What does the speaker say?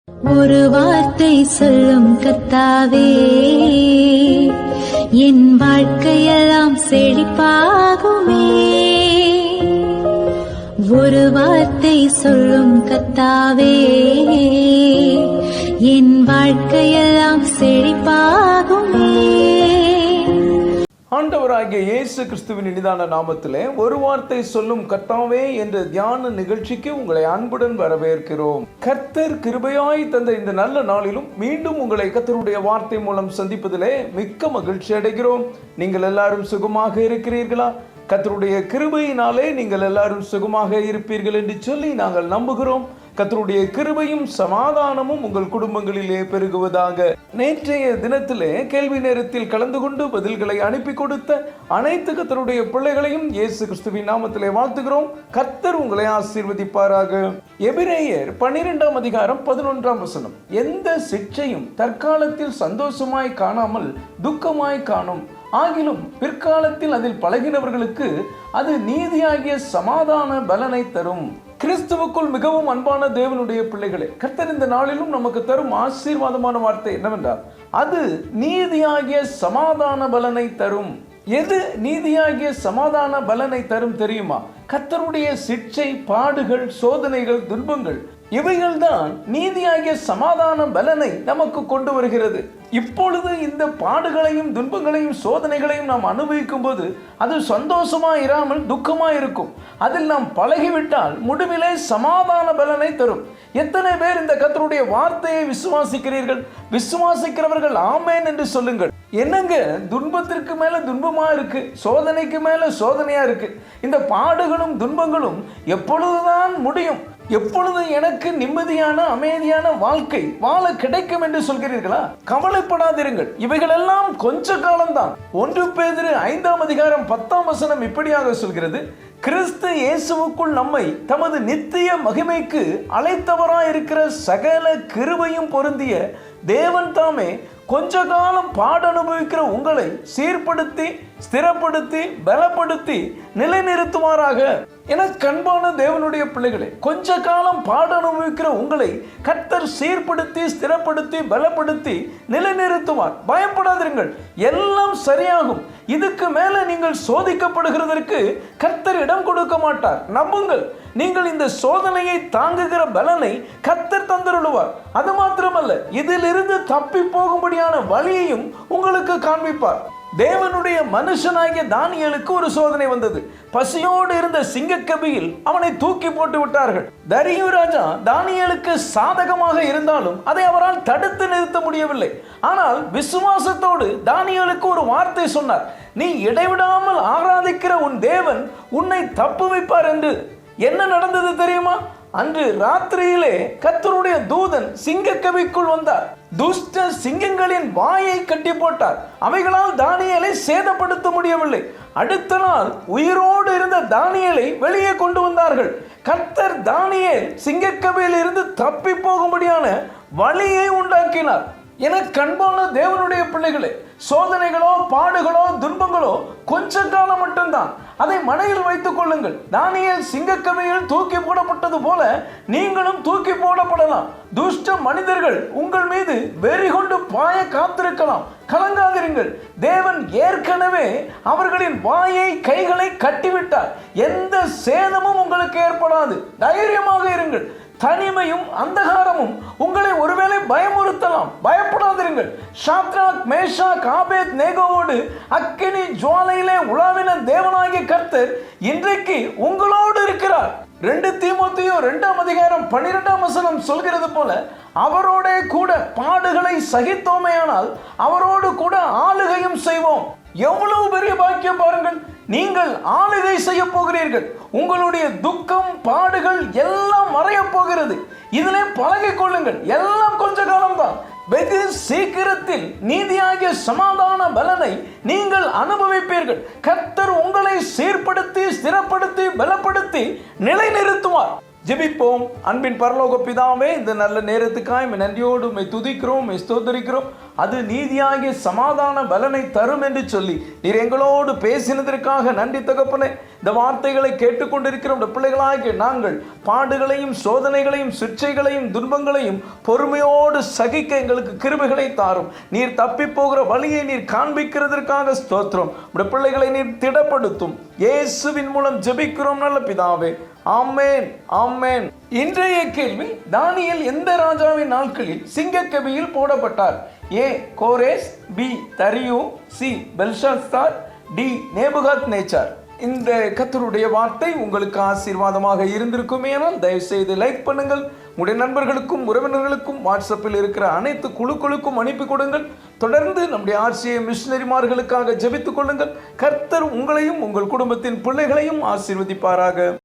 ஒரு வார்த்தை சொல்லும் கர்த்தாவே, என் வாழ்க்கையெல்லாம் செழிப்பாகுமே. ஒரு வார்த்தை சொல்லும் கர்த்தாவே, என் வாழ்க்கையெல்லாம் செழிப்பாகுமே. ஆண்டவராகிய இயேசு கிறிஸ்துவின் இனிதான நாமத்திலே ஒரு வார்த்தை சொல்லும் கர்த்தாவே என்ற தியான நிகழ்ச்சிக்கு உங்களை அன்புடன் வரவேற்கிறோம். கர்த்தர் கிருபையாய் தந்த இந்த நல்ல நாளிலும் மீண்டும் உங்களை கர்த்தருடைய வார்த்தை மூலம் சந்திப்பதிலே மிக்க மகிழ்ச்சி அடைகிறோம். நீங்கள் எல்லாரும் சுகமாக இருக்கிறீர்களா? கர்த்தருடைய கிருபையினாலே நீங்கள் எல்லாரும் சுகமாக இருப்பீர்கள் என்று சொல்லி நாங்கள் நம்புகிறோம். கர்த்தருடைய கிருபையும் சமாதானமும் உங்கள் குடும்பங்களிலே பெருகுவதாக. நேற்றைய தினத்திலே கேள்வி நேரத்தில் கலந்து கொண்டு பதில்களை அனுப்பி கொடுத்த அனைத்து கர்த்தருடைய பிள்ளைகளையும் இயேசு கிறிஸ்துவின் நாமத்திலே வாழ்த்துகிறோம். கர்த்தர் உங்களை ஆசீர்வதிப்பாராக. எபிரேயர் 12ஆம் அதிகாரம் 11ஆம் வசனம். எந்த சிக்ஷையும் தற்காலத்தில் சந்தோஷமாய் காணாமல் துக்கமாய் காணும், ஆகிலும் பிற்காலத்தில் அதில் பழகினவர்களுக்கு அது நீதியாகிய சமாதான பலனை தரும். கிறிஸ்துவுக்குள் மிகவும் அன்பான தேவனுடைய பிள்ளைகளே, கர்த்தர் இந்த நாளிலும் நமக்கு தரும் ஆசீர்வாதமான வார்த்தை என்னவென்றால், அது நீதியாகிய சமாதான பலனை தரும். எது நீதியாகிய சமாதான பலனை தரும் தெரியுமா? கர்த்தருடைய சிட்சை, பாடுகள், சோதனைகள், துன்பங்கள், இவைகள்தான் நீதியாகிய சமாதான பலனை நமக்கு கொண்டு வருகிறது. இப்பொழுது இந்த பாடுகளையும் துன்பங்களையும் சோதனைகளையும் நாம் அனுபவிக்கும் போது அது சந்தோஷமா இராமல் துக்கமா இருக்கும். அதில் நாம் பழகிவிட்டால் முடிவிலே சமாதான பலனை தரும். எத்தனை பேர் இந்த கர்த்தருடைய வார்த்தையை விசுவாசிக்கிறீர்கள்? விசுவாசிக்கிறவர்கள் ஆமென் என்று சொல்லுங்கள். என்னங்க, துன்பத்திற்கு மேல துன்பமா இருக்கு, சோதனைக்கு மேல சோதனையா இருக்கு. இந்த பாடுகளும் துன்பங்களும் எப்பொழுதுதான் முடியும்? எப்பொழுது எனக்கு நிம்மதியான அமைதியான வாழ்க்கை வாழ கிடைக்கும் என்று சொல்கிறீர்களா? கவலைப்படாதிருங்கள், இவைகளெல்லாம் கொஞ்ச காலம்தான். 1 பேதுரு 5ஆம் அதிகாரம் 10ஆம் வசனம் இப்படியாக சொல்கிறது, கிறிஸ்து இயேசுவுக்குள் நம்மை தமது நித்திய மகிமைக்கு அழைத்தவராயிருக்கிற சகல கிருபையும் பொருந்திய தேவன் தாமே கொஞ்ச காலம் பாட அனுபவிக்கிற உங்களை சீர்படுத்தி, ஸ்திரப்படுத்தி, பலப்படுத்தி நிலைநிறுத்துவாராக. என கண்பான தேவனுடைய பிள்ளைகளே, கொஞ்ச காலம் பாட அனுபவிக்கிற உங்களை கர்த்தர் சீர்படுத்தி, ஸ்திரப்படுத்தி, பலப்படுத்தி நிலைநிறுத்துவார். பயப்படாதிருங்கள், எல்லாம் சரியாகும். இதுக்கு மேல நீங்கள் சோதிக்கப்படுகிறதற்கு கர்த்தர் இடம் கொடுக்க மாட்டார். நம்புங்கள், நீங்கள் இந்த சோதனையை தாங்குகிற பலனை கர்த்தர் தந்தருளுவார். அது மாத்திரமல்ல, இதிலிருந்து தப்பி போகும்படியான வழியையும் உங்களுக்கு காண்பிப்பார். தேவனுடைய மனுஷனாகிய தானியேலுக்கு ஒரு சோதனை வந்தது. பசியோடு இருந்த சிங்கக்கபியில் அவனை தூக்கி போட்டு விட்டார்கள். தரியு ராஜா தானியேலுக்கு சாதகமாக இருந்தாலும் அதை அவரால் தடுத்து நிறுத்த முடியவில்லை. ஆனால் விசுவாசத்தோடு தானியேலுக்கு ஒரு வார்த்தை சொன்னார், நீ இடைவிடாமல் ஆராதிக்கிற உன் தேவன் உன்னை தப்புவிப்பார் என்று. என்ன நடந்தது தெரியுமா? அன்று ராத்திரியிலே கர்த்தருடைய தூதன் சிங்கக்கபிக்குள் வந்தார். துஷ்ட சிங்கங்களின் வாயை கட்டி போட்டார். அவைகளால் தானியேலை சேதப்படுத்த முடியவில்லை. அடுத்த நாள் உயிரோடு இருந்த தானியேலை வெளியே கொண்டு வந்தார்கள். கர்த்தர் தானியேல் சிங்கக்கபியில் இருந்து தப்பி போகும்படியான வழியை உண்டாக்கினார். என கண்பான தேவனுடைய பிள்ளைகளே, சோதனைகளோ பாடுகளோ துன்பங்களோ கொஞ்ச காலம் மட்டும்தான். அதை மனதில் வைத்துக் கொள்ளுங்கள். தானியேல் சிங்கக்கபியில் தூக்கி போடப்பட்டது போல நீங்களும் தூக்கி போடப்படலாம். துஷ்ட மனிதர்கள் உங்கள் மீது வெறி கொண்டு பாய காத்திருக்கலாம். கலங்காதிருங்கள், தேவன் ஏற்கனவே அவர்களின் வாயை, கைகளை கட்டிவிட்டார். எந்த சேதமும் உங்களுக்கு ஏற்படாது. தைரியமாக இருங்கள். தனிமையும் அந்தகாரமும் உங்களை ஒருவேளை பயமுறுத்தலாம். பயப்படாதிருங்கள். சாத்ராக், மேஷாக், ஆபேத் நேகோவோடு அக்கினி ஜுவாலையிலே உலாவின தேவனாகிய கர்த்தர் இன்றைக்கு உங்களோடு இருக்கிறார். 2 தீமோத்தேயு 2ஆம் அதிகாரம் 12ஆம் வசனம் சொல்கிறது போல, அவரோட கூட பாடுகளை சகித்தோமேயானால் அவரோடு கூட ஆளுகையும் செய்வோம். எவ்வளவு பெரிய பாக்கியம் பாருங்கள். நீங்கள் ஆளுகை செய்ய போகிறீர்கள். உங்களுடைய துக்கம், பாடுகள் எல்லாம் மறைய போகிறது. இதிலே பழகிக் கொள்ளுங்கள். எல்லாம் கொஞ்ச காலம்தான். வெகு சீக்கிரத்தில் நீதியாகிய சமாதான பலனை நீங்கள் அனுபவிப்பீர்கள். கர்த்தர் உங்களை சீர்படுத்தி, ஸ்திரப்படுத்தி, பலப்படுத்தி நிலைநிறுத்துவார். ஜெபிப்போம். அன்பின் பரலோக பிதாவே, இந்த நல்ல நேரத்துக்காய் நன்றியோடு உம்மை துதிக்கிறோம், உம்மை ஸ்தோத்திரிக்கிறோம். அது நீதியாகிய சமாதான பலனை தரும் என்று சொல்லி நீர் எங்களோடு பேசினதற்காக நன்றி தகப்பனே. இந்த வார்த்தைகளை கேட்டுக்கொண்டிருக்கிற இந்த பிள்ளைகளாகிய நாங்கள் பாடுகளையும் சோதனைகளையும் சிற்சைகளையும் துன்பங்களையும் பொறுமையோடு சகிக்க எங்களுக்கு கிருபைகளை தாரும். நீர் தப்பி போகிற வழியை நீர் காண்பிக்கிறதற்காக ஸ்தோத்திரம். இந்த பிள்ளைகளை நீர் திடப்படுத்தும். இயேசுவின் மூலம் ஜெபிக்கிறோம் நல்ல பிதாவே. ஆமென், ஆமென். இன்றைய கேள்வி, தானியேல் எந்த ராஜாவின் நாட்களில் சிங்கக்கபியில் போடப்பட்டார்? ஏ கோரேஸ், பி தரியு, சி பெல்ஷாத்சார், டி நேபுகாத் நேச்சார். இந்த கர்த்தருடைய வார்த்தை உங்களுக்கு ஆசீர்வாதமாக இருந்திருக்குமேனால் தயவு செய்து லைக் பண்ணுங்கள். உங்களுடைய நண்பர்களுக்கும் உறவினர்களுக்கும் வாட்ஸ்அப்பில் இருக்கிற அனைத்து குழுக்களுக்கும் அனுப்பி கொடுங்கள். தொடர்ந்து நம்முடைய RCA மிஷனரிமார்களுக்காக ஜெபித்துக் கொள்ளுங்கள். கர்த்தர் உங்களையும் உங்கள் குடும்பத்தின் பிள்ளைகளையும் ஆசீர்வதிப்பாராக.